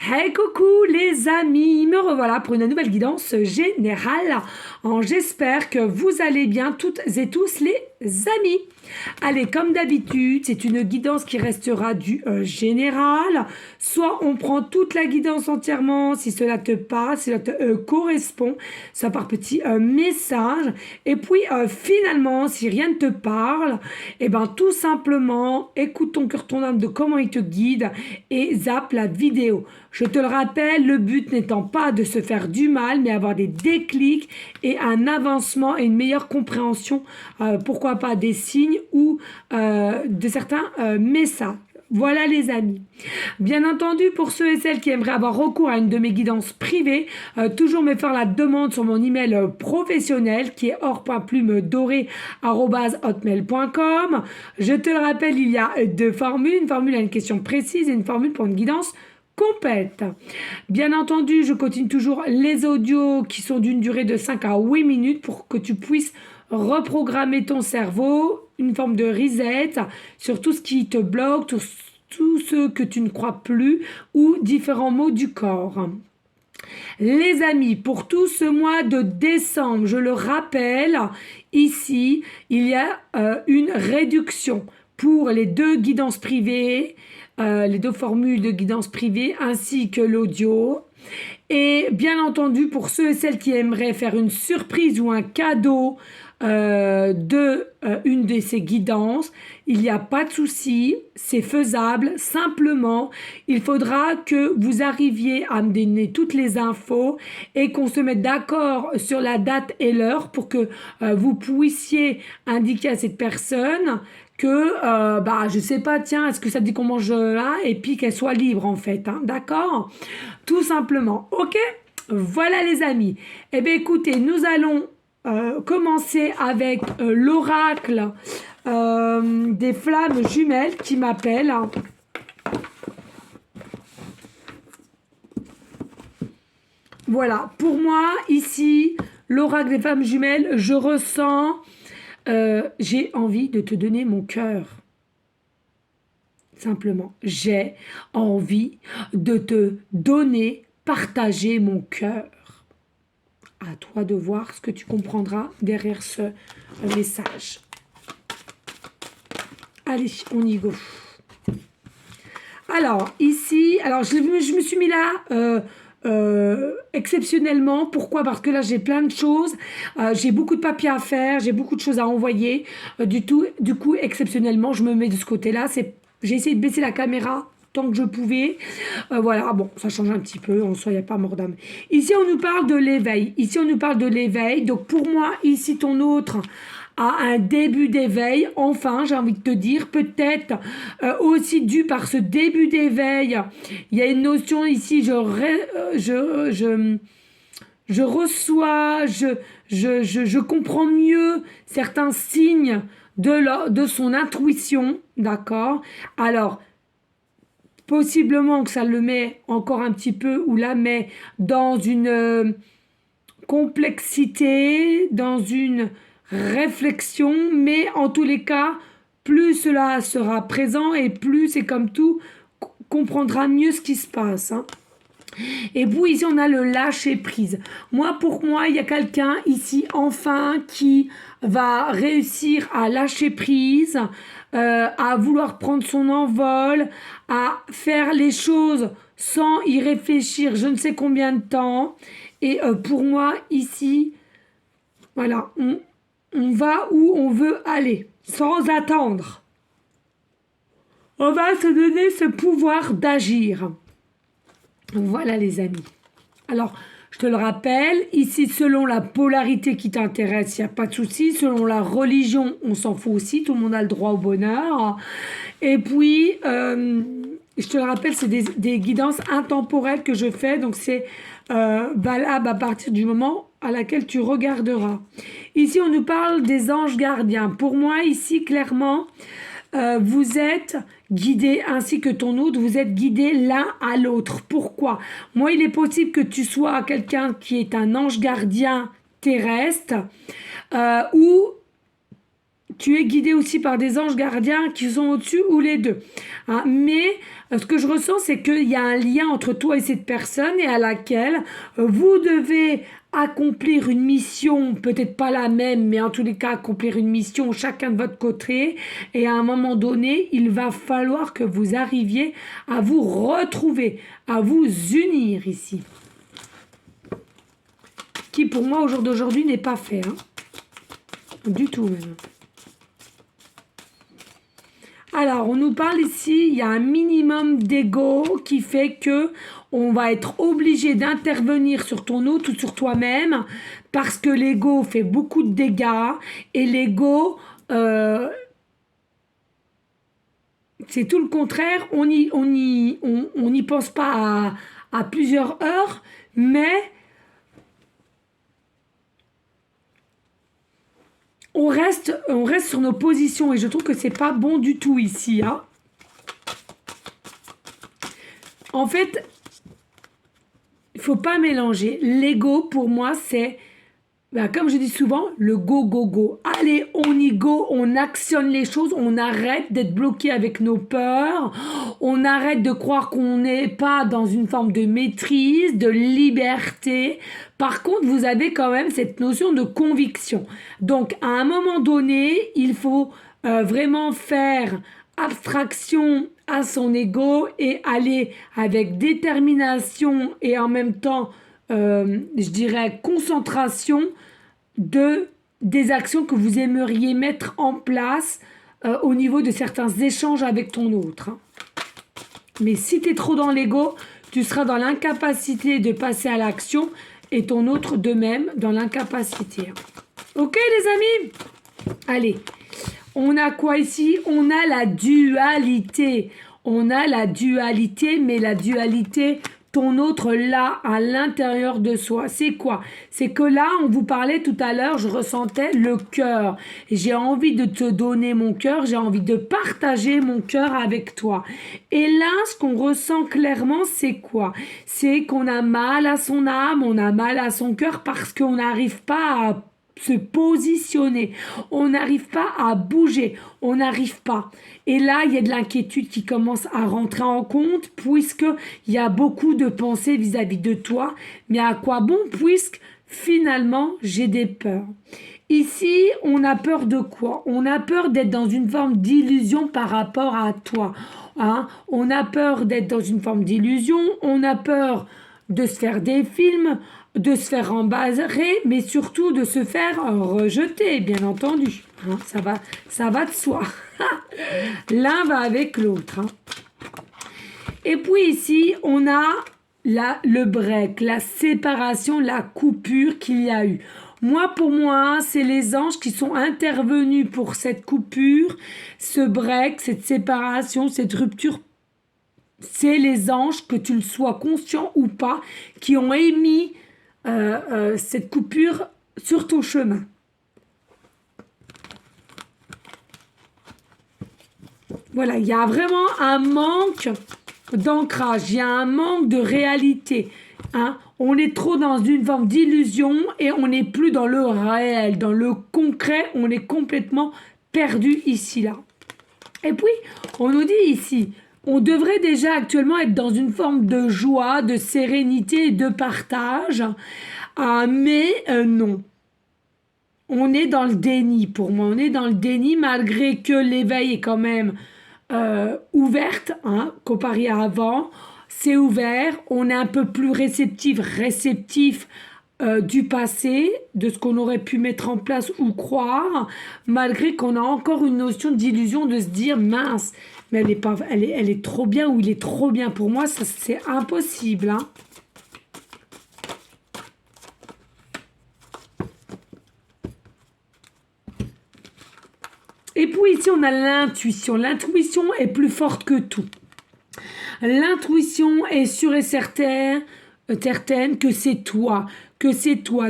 Hey coucou les amis, me revoilà pour une nouvelle guidance générale. J'espère que vous allez bien toutes et tous les amis. Allez, comme d'habitude, c'est une guidance qui restera du général. Soit on prend toute la guidance entièrement si cela te parle, si cela te correspond, soit par petit message. Et puis finalement, si rien ne te parle, et ben tout simplement, écoute ton cœur, ton âme de comment il te guide et zappe la vidéo. Je te le rappelle, le but n'étant pas de se faire du mal, mais avoir des déclics et un avancement et une meilleure compréhension, pourquoi pas des signes ou de certains messages. Voilà les amis. Bien entendu, pour ceux et celles qui aimeraient avoir recours à une de mes guidances privées, toujours me faire la demande sur mon email professionnel qui est or.plume-dorée@hotmail.com. Je te le rappelle, il y a deux formules, une formule à une question précise et une formule pour une guidance complète. Bien entendu, je continue toujours les audios qui sont d'une durée de 5 à 8 minutes pour que tu puisses reprogrammer ton cerveau, une forme de reset sur tout ce qui te bloque, tout ce que tu ne crois plus ou différents maux du corps. Les amis, pour tout ce mois de décembre, je le rappelle, ici, il y a une réduction pour les deux guidances privées, les deux formules de guidance privée ainsi que l'audio. Et bien entendu, pour ceux et celles qui aimeraient faire une surprise ou un cadeau de une de ces guidances, il n'y a pas de souci, c'est faisable. Simplement, il faudra que vous arriviez à me donner toutes les infos et qu'on se mette d'accord sur la date et l'heure pour que vous puissiez indiquer à cette personne que, je sais pas, tiens, est-ce que ça te dit qu'on mange là? Et puis qu'elle soit libre en fait, hein, d'accord? Tout simplement, ok? Voilà les amis. Eh bien écoutez, nous allons commencer avec l'oracle des flammes jumelles qui m'appelle. Voilà, pour moi, ici, l'oracle des flammes jumelles, je ressens, j'ai envie de te donner mon cœur. Simplement, j'ai envie de te donner, partager mon cœur. À toi de voir ce que tu comprendras derrière ce message. Allez, on y go. Alors, ici, je me suis mis là exceptionnellement. Pourquoi? Parce que là, j'ai plein de choses. J'ai beaucoup de papiers à faire. J'ai beaucoup de choses à envoyer. Du coup, exceptionnellement, je me mets de ce côté-là. J'ai essayé de baisser la caméra tant que je pouvais. Voilà, bon, ça change un petit peu, en soi, il n'y a pas mort d'âme. Ici, on nous parle de l'éveil. Donc, pour moi, ici, ton autre a un début d'éveil. Enfin, j'ai envie de te dire, peut-être aussi dû par ce début d'éveil, il y a une notion ici, je reçois, je comprends mieux certains signes de son intuition, d'accord? Alors, possiblement que ça le met encore un petit peu ou la met dans une complexité, dans une réflexion, mais en tous les cas, plus cela sera présent et plus c'est comme tout, comprendra mieux ce qui se passe. Hein. Et vous, ici, on a le lâcher prise. Pour moi, il y a quelqu'un ici, enfin, qui va réussir à lâcher prise, à vouloir prendre son envol, à faire les choses sans y réfléchir je ne sais combien de temps. Et pour moi, ici, voilà, on va où on veut aller, sans attendre. On va se donner ce pouvoir d'agir. Voilà les amis. Alors, je te le rappelle, ici, selon la polarité qui t'intéresse, il n'y a pas de souci. Selon la religion, on s'en fout aussi. Tout le monde a le droit au bonheur. Et puis, je te le rappelle, c'est des guidances intemporelles que je fais. Donc, c'est valable à partir du moment à laquelle tu regarderas. Ici, on nous parle des anges gardiens. Pour moi, ici, clairement, vous êtes guidés, ainsi que ton autre, vous êtes guidés l'un à l'autre. Pourquoi? Moi, il est possible que tu sois quelqu'un qui est un ange gardien terrestre ou tu es guidé aussi par des anges gardiens qui sont au-dessus ou les deux. Hein. Mais ce que je ressens, c'est qu'il y a un lien entre toi et cette personne et à laquelle vous devez accomplir une mission, peut-être pas la même, mais en tous les cas accomplir une mission chacun de votre côté. Et à un moment donné, il va falloir que vous arriviez à vous retrouver, à vous unir ici. Qui pour moi au jour d'aujourd'hui n'est pas fait. Hein. Du tout même. Alors, on nous parle ici, il y a un minimum d'ego qui fait que on va être obligé d'intervenir sur ton autre ou sur toi-même parce que l'ego fait beaucoup de dégâts et l'ego, c'est tout le contraire. On n'y pense pas à plusieurs heures, mais on reste sur nos positions et je trouve que c'est pas bon du tout ici. Hein. En fait, il faut pas mélanger. L'ego, pour moi, c'est, comme je dis souvent, le go, go, go. Allez, on y go, on actionne les choses, on arrête d'être bloqué avec nos peurs, on arrête de croire qu'on n'est pas dans une forme de maîtrise, de liberté. Par contre, vous avez quand même cette notion de conviction. Donc, à un moment donné, il faut vraiment faire abstraction à son ego et aller avec détermination et en même temps, je dirais, concentration des actions que vous aimeriez mettre en place au niveau de certains échanges avec ton autre. Hein. Mais si tu es trop dans l'ego, tu seras dans l'incapacité de passer à l'action et ton autre de même dans l'incapacité. Ok les amis? Allez, on a quoi ici? On a la dualité. On a la dualité, mais la dualité, ton autre là, à l'intérieur de soi. C'est quoi? C'est que là, on vous parlait tout à l'heure, je ressentais le cœur. J'ai envie de te donner mon cœur, j'ai envie de partager mon cœur avec toi. Et là, ce qu'on ressent clairement, c'est quoi? C'est qu'on a mal à son âme, on a mal à son cœur parce qu'on n'arrive pas à se positionner, on n'arrive pas à bouger, on n'arrive pas. Et là, il y a de l'inquiétude qui commence à rentrer en compte puisqu'il y a beaucoup de pensées vis-à-vis de toi. Mais à quoi bon puisque finalement, j'ai des peurs. Ici, on a peur de quoi? On a peur d'être dans une forme d'illusion par rapport à toi. Hein? On a peur d'être dans une forme d'illusion, on a peur de se faire des films, de se faire embarrasser, mais surtout de se faire rejeter, bien entendu. Hein, ça va de soi. L'un va avec l'autre. Hein. Et puis ici, on a le break, la séparation, la coupure qu'il y a eu. Pour moi, c'est les anges qui sont intervenus pour cette coupure, ce break, cette séparation, cette rupture. C'est les anges, que tu le sois conscient ou pas, qui ont émis cette coupure sur ton chemin. Voilà, il y a vraiment un manque d'ancrage, il y a un manque de réalité. Hein. On est trop dans une forme d'illusion et on n'est plus dans le réel, dans le concret, on est complètement perdu ici, là. Et puis, on nous dit ici, on devrait déjà actuellement être dans une forme de joie, de sérénité et de partage. Mais non. On est dans le déni pour moi. On est dans le déni malgré que l'éveil est quand même ouverte, hein, comparé à avant. C'est ouvert. On est un peu plus réceptif du passé, de ce qu'on aurait pu mettre en place ou croire, malgré qu'on a encore une notion d'illusion de se dire mince, mais elle est trop bien ou il est trop bien pour moi, ça c'est impossible. Hein. Et puis ici on a l'intuition. L'intuition est plus forte que tout. L'intuition est sûre et certaine que c'est toi,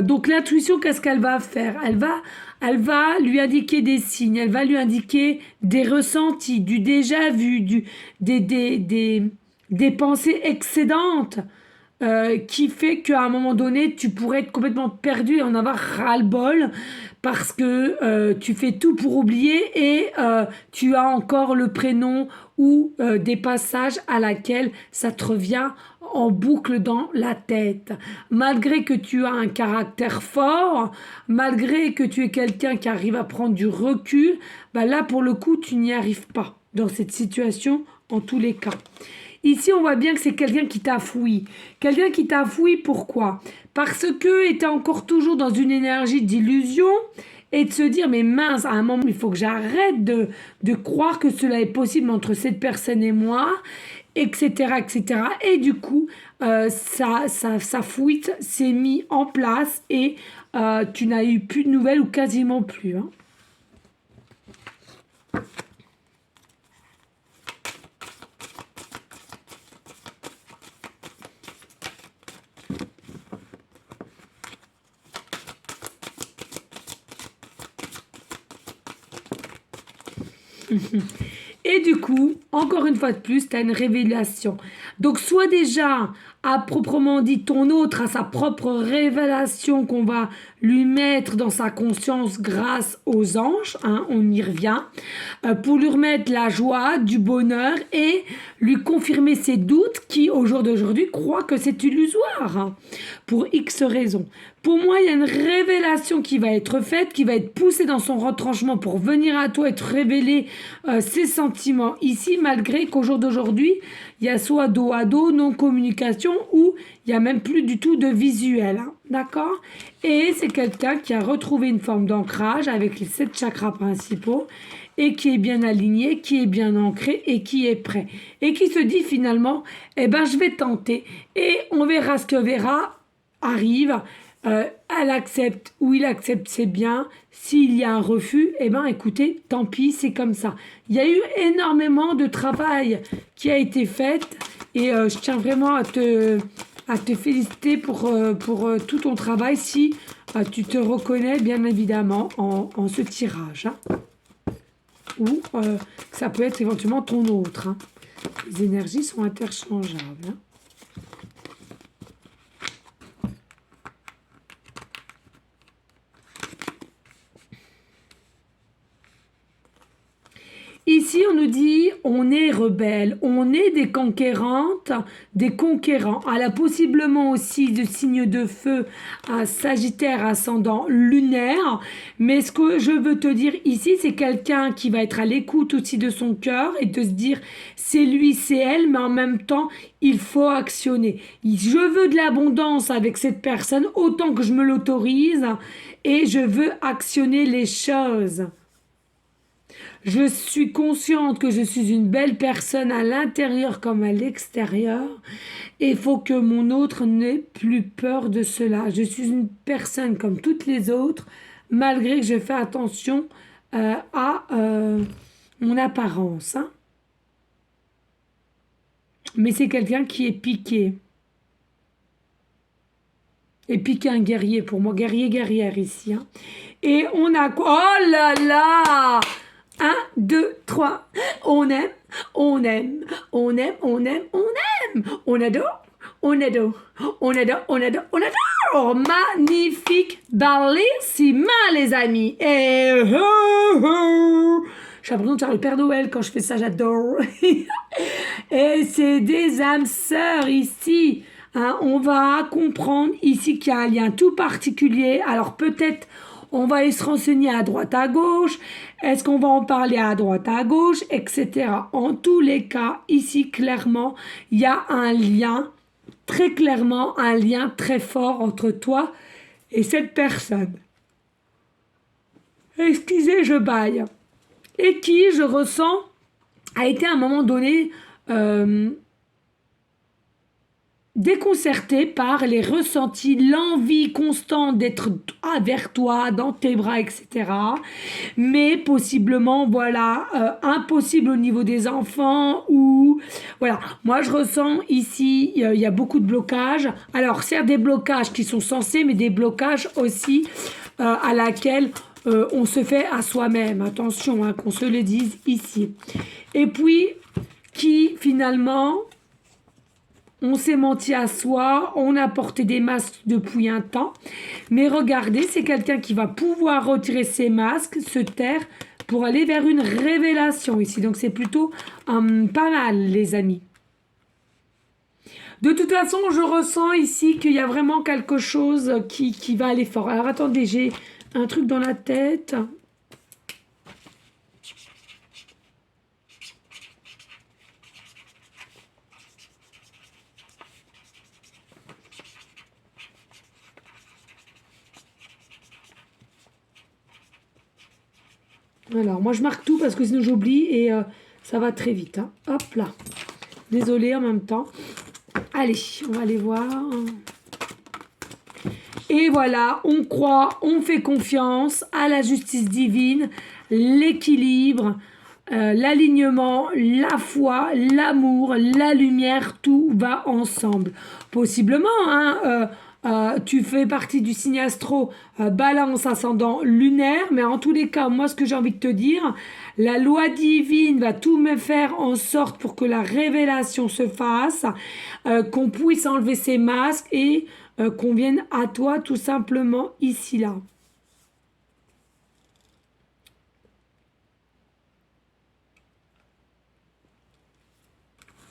Donc l'intuition, qu'est-ce qu'elle va faire? Elle va lui indiquer des signes, elle va lui indiquer des ressentis, du déjà vu, des pensées excédentes qui fait qu'à un moment donné, tu pourrais être complètement perdu et en avoir ras-le-bol parce que tu fais tout pour oublier et tu as encore le prénom ou des passages à laquelle ça te revient en boucle dans la tête. Malgré que tu as un caractère fort, malgré que tu es quelqu'un qui arrive à prendre du recul, bah là pour le coup tu n'y arrives pas dans cette situation en tous les cas. Ici, on voit bien que c'est quelqu'un qui t'a foui. Quelqu'un qui t'a foui, pourquoi? Parce que était encore toujours dans une énergie d'illusion et de se dire, mais mince, à un moment, il faut que j'arrête de croire que cela est possible entre cette personne et moi, etc., etc. Et du coup, sa fuite s'est mise en place et tu n'as eu plus de nouvelles ou quasiment plus. Hein. Et du coup, encore une fois de plus, tu as une révélation. Donc, soit déjà, à proprement dit, ton autre a sa propre révélation qu'on va lui mettre dans sa conscience grâce aux anges, hein, on y revient, pour lui remettre la joie, du bonheur et lui confirmer ses doutes qui, au jour d'aujourd'hui, croient que c'est illusoire, hein, pour X raisons. Pour moi, il y a une révélation qui va être faite, qui va être poussée dans son retranchement pour venir à toi et te révéler ses sentiments ici, malgré qu'au jour d'aujourd'hui, il y a soit dos à dos, non-communication, ou il n'y a même plus du tout de visuel. Hein, d'accord? Et c'est quelqu'un qui a retrouvé une forme d'ancrage avec les 7 chakras principaux et qui est bien aligné, qui est bien ancré et qui est prêt. Et qui se dit finalement, eh ben, je vais tenter et on verra ce que verra arrive. Elle accepte ou il accepte, c'est bien. S'il y a un refus, eh ben écoutez, tant pis, c'est comme ça. Il y a eu énormément de travail qui a été fait et je tiens vraiment à te féliciter pour tout ton travail si tu te reconnais bien évidemment en ce tirage. Hein. Ou ça peut être éventuellement ton autre. Hein. Les énergies sont interchangeables. Hein. Ici, on nous dit, on est rebelle, on est des conquérantes, des conquérants. Elle a possiblement aussi de signes de feu à Sagittaire ascendant lunaire. Mais ce que je veux te dire ici, c'est quelqu'un qui va être à l'écoute aussi de son cœur et de se dire, c'est lui, c'est elle, mais en même temps, il faut actionner. Je veux de l'abondance avec cette personne autant que je me l'autorise et je veux actionner les choses. Je suis consciente que je suis une belle personne à l'intérieur comme à l'extérieur. Et il faut que mon autre n'ait plus peur de cela. Je suis une personne comme toutes les autres, malgré que je fais attention à mon apparence. Hein. Mais c'est quelqu'un qui est piqué. Et piqué un guerrier pour moi. Guerrière ici. Hein. Et on a quoi? Oh là là! 1, 2, 3. On aime, on aime, on aime, on aime, on aime. On adore, on adore, on adore, on adore, on adore. Magnifique, bellissima, les amis. Et j'ai l'impression de faire le Père Noël quand je fais ça, j'adore. Et c'est des âmes sœurs ici. Hein, on va comprendre ici qu'il y a un lien tout particulier. Alors peut-être on va aller se renseigner à droite à gauche. Est-ce qu'on va en parler à droite à gauche, etc. En tous les cas, ici, clairement, il y a un lien, très clairement, un lien très fort entre toi et cette personne. Excusez, je baille. Et qui, je ressens, a été à un moment donné déconcerté par les ressentis, l'envie constante d'être vers toi, dans tes bras, etc. Mais possiblement, voilà, impossible au niveau des enfants ou... Voilà, moi je ressens ici, il y a beaucoup de blocages. Alors, certes des blocages qui sont censés, mais des blocages aussi à laquelle on se fait à soi-même. Attention, hein, qu'on se le dise ici. Et puis, qui finalement... on s'est menti à soi, on a porté des masques depuis un temps. Mais regardez, c'est quelqu'un qui va pouvoir retirer ses masques, se taire pour aller vers une révélation ici. Donc c'est plutôt pas mal, les amis. De toute façon, je ressens ici qu'il y a vraiment quelque chose qui va aller fort. Alors attendez, j'ai un truc dans la tête. Alors, moi je marque tout parce que sinon j'oublie et ça va très vite. Hein. Hop là. Désolée en même temps. Allez, on va aller voir. Et voilà, on croit, on fait confiance à la justice divine, l'équilibre, l'alignement, la foi, l'amour, la lumière, tout va ensemble. Possiblement, hein, tu fais partie du signe astro balance ascendant lunaire, mais en tous les cas, moi ce que j'ai envie de te dire, la loi divine va tout me faire en sorte pour que la révélation se fasse, qu'on puisse enlever ces masques et qu'on vienne à toi tout simplement ici là.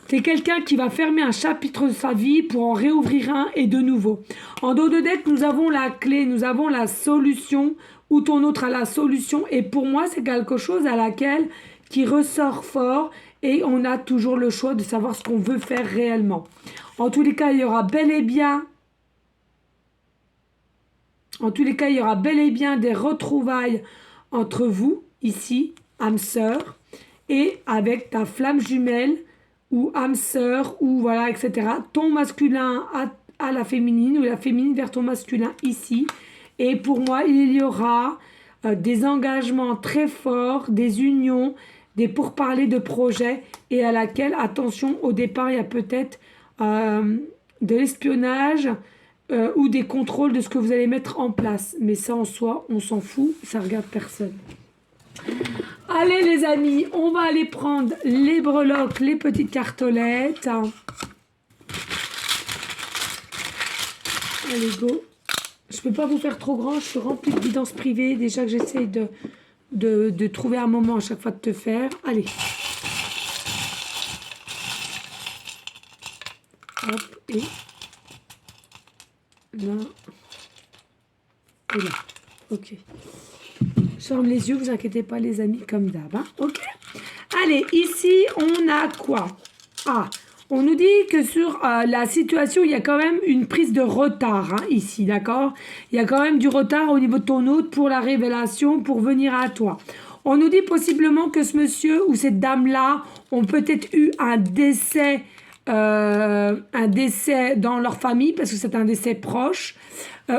C'est quelqu'un qui va fermer un chapitre de sa vie pour en réouvrir un et de nouveau. En dos de deck, nous avons la clé, nous avons la solution, ou ton autre a la solution. Et pour moi, c'est quelque chose à laquelle qui ressort fort et on a toujours le choix de savoir ce qu'on veut faire réellement. En tous les cas, il y aura bel et bien... En tous les cas, il y aura bel et bien des retrouvailles entre vous, ici, âme sœur, et avec ta flamme jumelle, ou âme sœur, ou voilà, etc. Ton masculin à la féminine, ou la féminine vers ton masculin ici. Et pour moi, il y aura des engagements très forts, des unions, des pourparlers de projets, et à laquelle, attention, au départ, il y a peut-être de l'espionnage, ou des contrôles de ce que vous allez mettre en place. Mais ça, en soi, on s'en fout, ça regarde personne. Allez les amis, on va aller prendre les breloques, les petites cartolettes. Allez, go. Je peux pas vous faire trop grand, je suis remplie de guidance privée. Déjà que j'essaye de trouver un moment à chaque fois de te faire. Allez. Hop, et là. Et là. Ok. Je ferme les yeux, vous inquiétez pas les amis, comme d'hab. Hein, ok. Allez, ici, on a quoi? Ah, on nous dit que sur la situation, il y a quand même une prise de retard, hein, ici, d'accord? Il y a quand même du retard au niveau de ton hôte pour la révélation, pour venir à toi. On nous dit possiblement que ce monsieur ou cette dame-là ont peut-être eu un décès dans leur famille, parce que c'est un décès proche,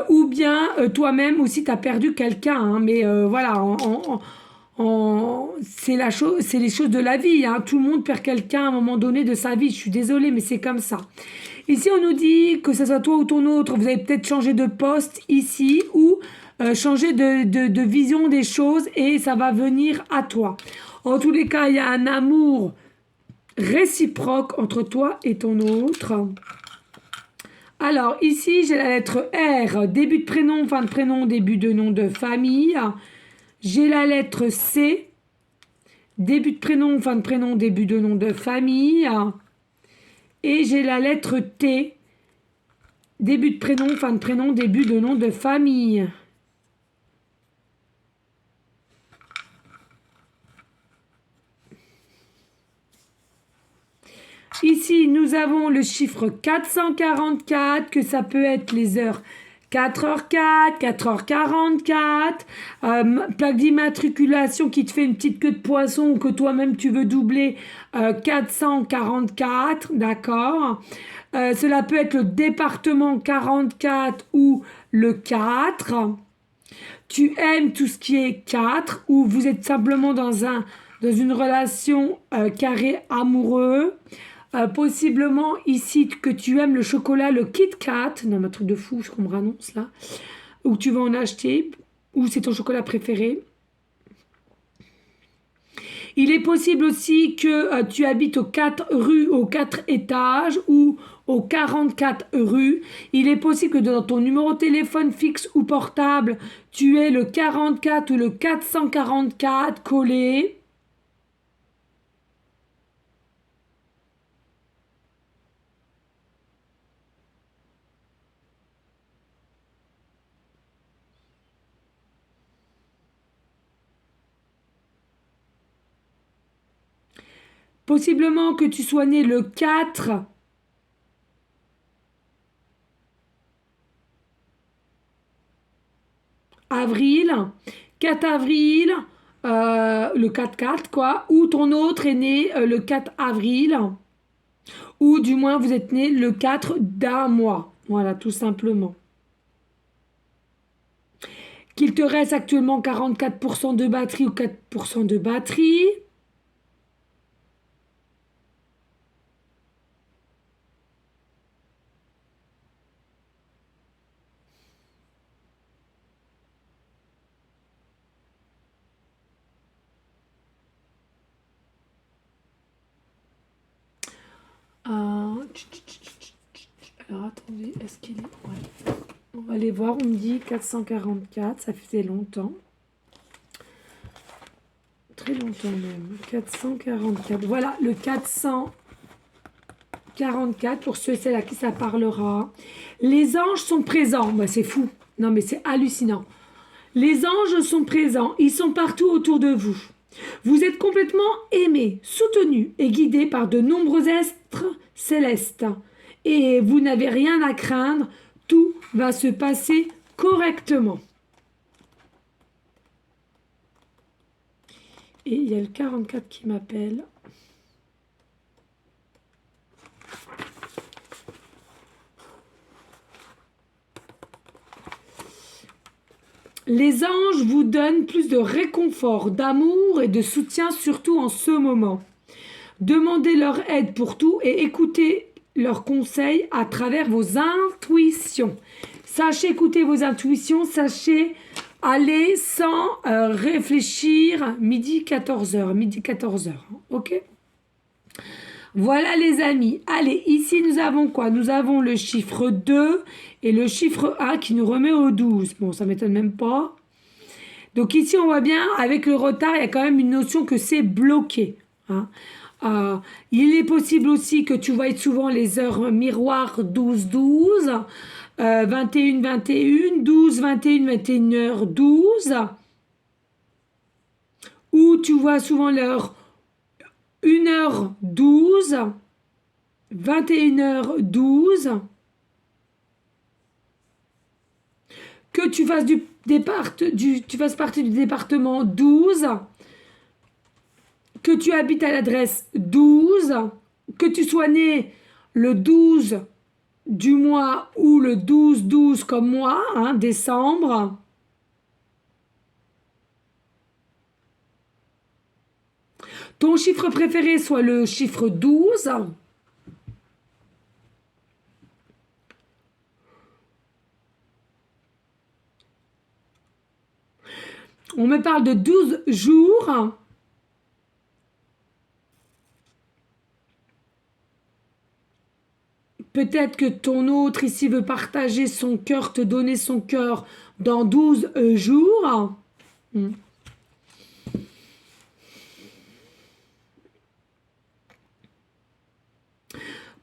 ou bien toi-même aussi, tu as perdu quelqu'un, hein, mais voilà, c'est les choses de la vie, hein. Tout le monde perd quelqu'un à un moment donné de sa vie, je suis désolée, mais c'est comme ça. Ici, on nous dit que ce soit toi ou ton autre, vous avez peut-être changé de poste ici, ou changer de vision des choses, et ça va venir à toi. En tous les cas, il y a un amour réciproque entre toi et ton autre. Alors, ici, j'ai la lettre R, début de prénom, fin de prénom, début de nom de famille. J'ai la lettre C, début de prénom, fin de prénom, début de nom de famille. Et j'ai la lettre T, début de prénom, fin de prénom, début de nom de famille. Ici, nous avons le chiffre 444, que ça peut être les heures 4h04, 4h44, plaque d'immatriculation qui te fait une petite queue de poisson ou que toi-même tu veux doubler, 444, d'accord. Cela peut être le département 44 ou le 4. Tu aimes tout ce qui est 4 ou vous êtes simplement dans une relation carré amoureux. Possiblement ici que tu aimes le chocolat, le Kit Kat, non, un truc de fou ce qu'on me annonce là, ou tu vas en acheter, ou c'est ton chocolat préféré. Il est possible aussi que tu habites aux 4 rues, aux 4 étages, ou au 44 rue. Il est possible que dans ton numéro de téléphone fixe ou portable, tu aies le 44 ou le 444 collé. Possiblement que tu sois né le 4 avril, 4 avril, le 4-4 quoi, ou ton autre est né le 4 avril, ou du moins vous êtes né le 4 d'un mois. Voilà, tout simplement. Qu'il te reste actuellement 44% de batterie ou 4% de batterie. Alors attendez, est-ce qu'il est... Ouais. On va aller voir, on me dit 444, ça faisait longtemps. Très longtemps même. 444. Voilà, le 444, pour ceux et celles à qui ça parlera. Les anges sont présents. Bah, c'est fou. Non, mais c'est hallucinant. Les anges sont présents. Ils sont partout autour de vous. Vous êtes complètement aimés, soutenus et guidés par de nombreux êtres célestes. Et vous n'avez rien à craindre. Tout va se passer correctement. Et il y a le 44 qui m'appelle. Les anges vous donnent plus de réconfort, d'amour et de soutien, surtout en ce moment. Demandez leur aide pour tout et écoutez leurs conseils à travers vos intuitions. Sachez écouter vos intuitions, sachez aller sans réfléchir midi 14h. Midi 14h, ok? Voilà les amis. Allez, ici nous avons quoi? Nous avons le chiffre 2 et le chiffre 1 qui nous remet au 12. Bon, ça m'étonne même pas. Donc ici, on voit bien, avec le retard, il y a quand même une notion que c'est bloqué. Hein. Il est possible aussi que tu voies souvent les heures miroirs 12-12, 21-21, 12-21, 21h12, ou tu vois souvent l'heure 1h12, 21h12, que tu fasses, tu fasses partie du département 12, que tu habites à l'adresse 12, que tu sois né le 12 du mois ou le 12-12 comme moi, hein, décembre. Ton chiffre préféré soit le chiffre 12. On me parle de 12 jours. Peut-être que ton autre ici veut partager son cœur, te donner son cœur dans 12 jours.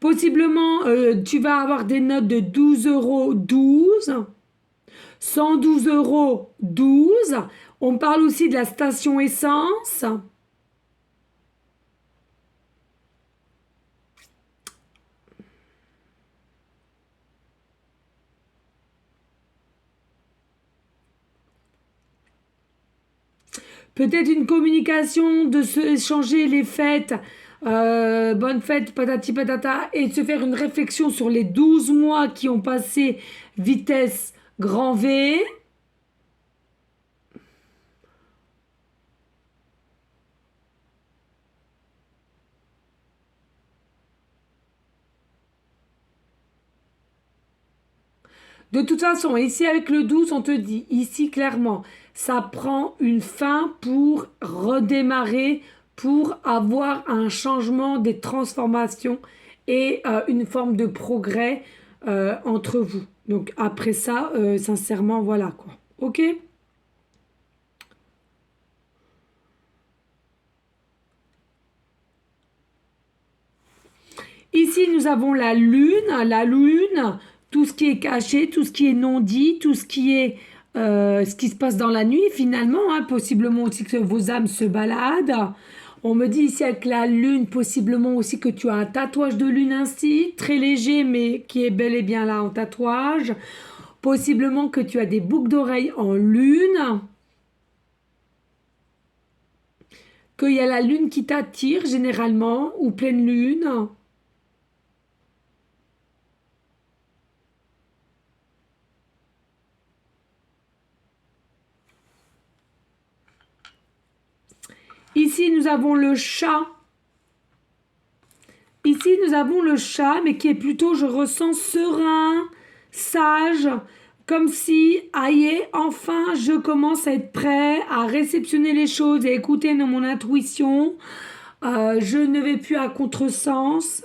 Possiblement, tu vas avoir des notes de 12,12 €, 112,12 €. On parle aussi de la station essence. Peut-être une communication de se échanger les fêtes, bonne fête, patati patata, et de se faire une réflexion sur les 12 mois qui ont passé vitesse grand V. De toute façon, ici avec le 12, on te dit, ici clairement, ça prend une fin pour redémarrer, pour avoir un changement, des transformations et une forme de progrès entre vous. Donc après ça, sincèrement, voilà quoi. Ok? Ici, nous avons la lune. La lune, tout ce qui est caché, tout ce qui est non dit, tout ce qui se passe dans la nuit finalement, hein, possiblement aussi que vos âmes se baladent. On me dit ici avec la lune, possiblement aussi que tu as un tatouage de lune ainsi, très léger mais qui est bel et bien là en tatouage. Possiblement que tu as des boucles d'oreilles en lune, qu'il y a la lune qui t'attire généralement, ou pleine lune. Ici, nous avons le chat. Ici, nous avons le chat, mais qui est plutôt, je ressens, serein, sage, comme si, aïe, enfin, je commence à être prêt à réceptionner les choses et écouter dans mon intuition. Je ne vais plus à contresens.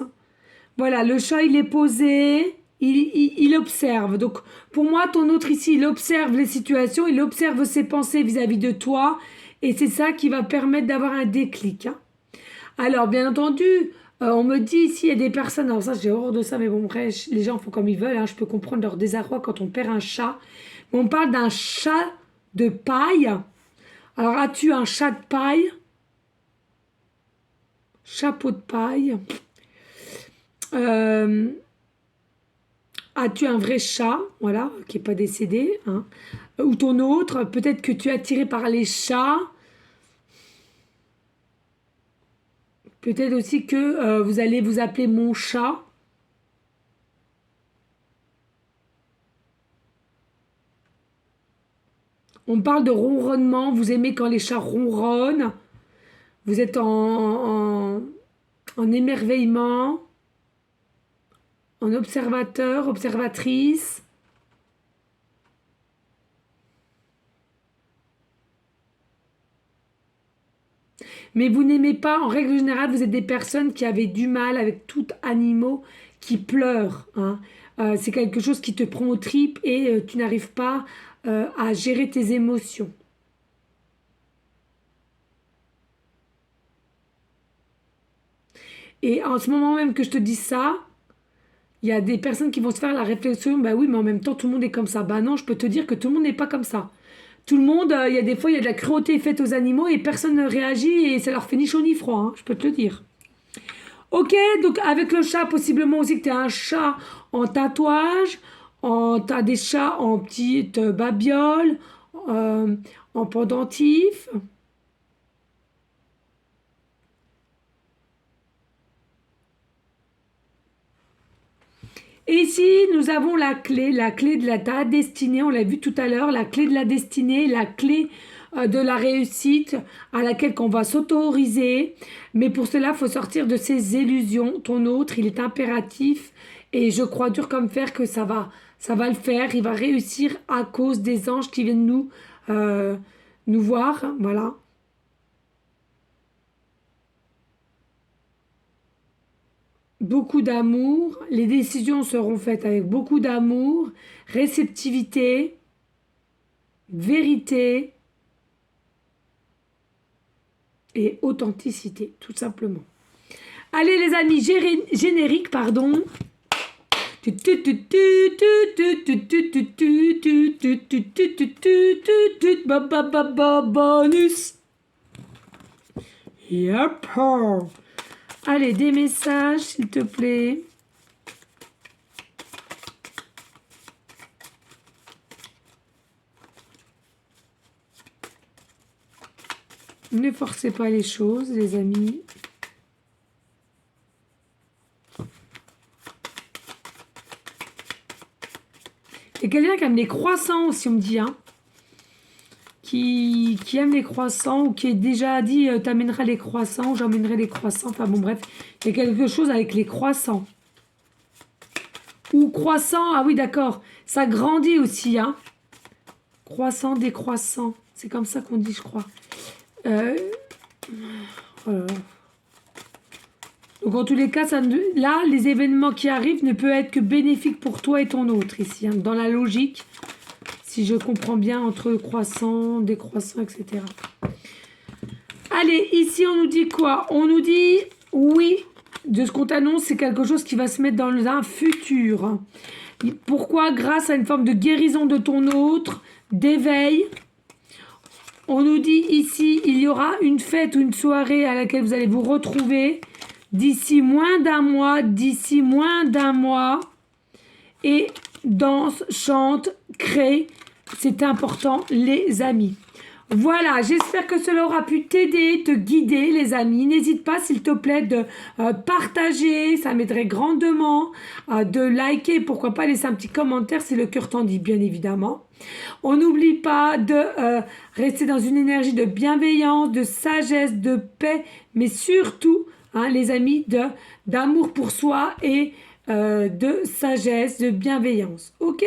Voilà, le chat, il est posé, il observe. Donc, pour moi, ton autre ici, il observe les situations, il observe ses pensées vis-à-vis de toi, et c'est ça qui va permettre d'avoir un déclic, hein. Alors, bien entendu, on me dit ici, il y a des personnes, alors ça, j'ai horreur de ça, mais bon, bref, les gens font comme ils veulent, hein, je peux comprendre leur désarroi quand on perd un chat. Mais on parle d'un chat de paille. Alors, as-tu un chat de paille? Chapeau de paille. Euh, As-tu un vrai chat, voilà, qui n'est pas décédé, hein? Ou ton autre, peut-être que tu es attiré par les chats. Peut-être aussi que vous allez vous appeler mon chat. On parle de ronronnement, vous aimez quand les chats ronronnent. Vous êtes en émerveillement, en observateur, observatrice. Mais vous n'aimez pas, en règle générale, vous êtes des personnes qui avaient du mal avec tout animaux qui pleurent, hein. C'est quelque chose qui te prend aux tripes et tu n'arrives pas à gérer tes émotions. Et en ce moment même que je te dis ça, il y a des personnes qui vont se faire la réflexion, bah oui, mais en même temps, tout le monde est comme ça. Bah non, je peux te dire que tout le monde n'est pas comme ça. Tout le monde, il y a des fois, il y a de la cruauté faite aux animaux et personne ne réagit et ça leur fait ni chaud ni froid, hein, je peux te le dire. Ok, donc avec le chat, possiblement aussi que tu as un chat en tatouage, tu as des chats en petite babiole, euh, en pendentif. Et ici, nous avons la clé de ta destinée, on l'a vu tout à l'heure, la clé de la destinée, la clé de la réussite à laquelle qu'on va s'autoriser. Mais pour cela, il faut sortir de ces illusions. Ton autre, il est impératif et je crois dur comme fer que ça va le faire. Il va réussir à cause des anges qui viennent nous voir. Voilà. Beaucoup d'amour. Les décisions seront faites avec beaucoup d'amour, réceptivité, vérité et authenticité, tout simplement. Allez les amis, générique, pardon. Bonus. Yep. Allez, des messages, s'il te plaît. Ne forcez pas les choses, les amis. Il y a quelqu'un qui aime les croissants aussi, on me dit, hein. Qui aime les croissants ou qui est déjà dit t'amèneras les croissants ou j'emmènerai les croissants. Enfin bon, bref, il y a quelque chose avec les croissants. Ou croissant, ah oui, d'accord. Ça grandit aussi, hein. Croissant, décroissant. C'est comme ça qu'on dit, je crois. Euh, voilà. Donc en tous les cas, là, les événements qui arrivent ne peuvent être que bénéfiques pour toi et ton autre ici, hein, dans la logique, si je comprends bien, entre croissant, décroissant, etc. Allez, ici on nous dit quoi? On nous dit, oui, de ce qu'on t'annonce, c'est quelque chose qui va se mettre dans un futur. Pourquoi? Grâce à une forme de guérison de ton autre, d'éveil. On nous dit ici, il y aura une fête ou une soirée à laquelle vous allez vous retrouver d'ici moins d'un mois, et danse, chante, crée, c'est important les amis. Voilà, j'espère que cela aura pu t'aider, te guider les amis. N'hésite pas s'il te plaît de partager, ça m'aiderait grandement, de liker, pourquoi pas laisser un petit commentaire si le cœur t'en dit bien évidemment. On n'oublie pas de rester dans une énergie de bienveillance, de sagesse, de paix, mais surtout, hein, les amis, d'amour pour soi et de sagesse, de bienveillance. Ok?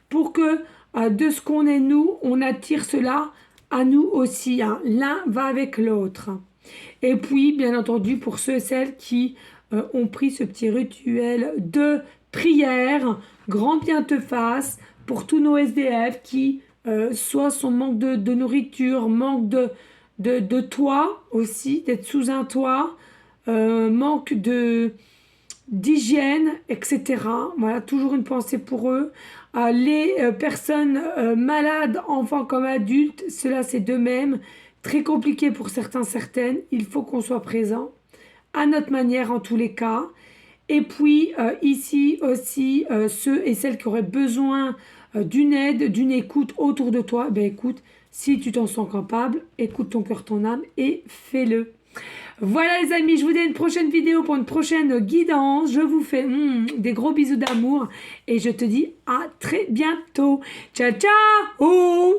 Pour que de ce qu'on est nous, on attire cela à nous aussi, hein. L'un va avec l'autre. Et puis, bien entendu, pour ceux et celles qui ont pris ce petit rituel de prière, grand bien te fasse, pour tous nos SDF qui, soit son manque de nourriture, manque de toit aussi, d'être sous un toit, manque d'hygiène, etc. Voilà, toujours une pensée pour eux. Les personnes malades, enfants comme adultes, cela c'est de même. Très compliqué pour certains, certaines. Il faut qu'on soit présent, à notre manière en tous les cas. Et puis ici aussi, ceux et celles qui auraient besoin d'une aide, d'une écoute autour de toi, ben écoute, si tu t'en sens capable, écoute ton cœur, ton âme et fais-le. Voilà les amis, je vous dis à une prochaine vidéo pour une prochaine guidance. Je vous fais des gros bisous d'amour et je te dis à très bientôt. Ciao, ciao.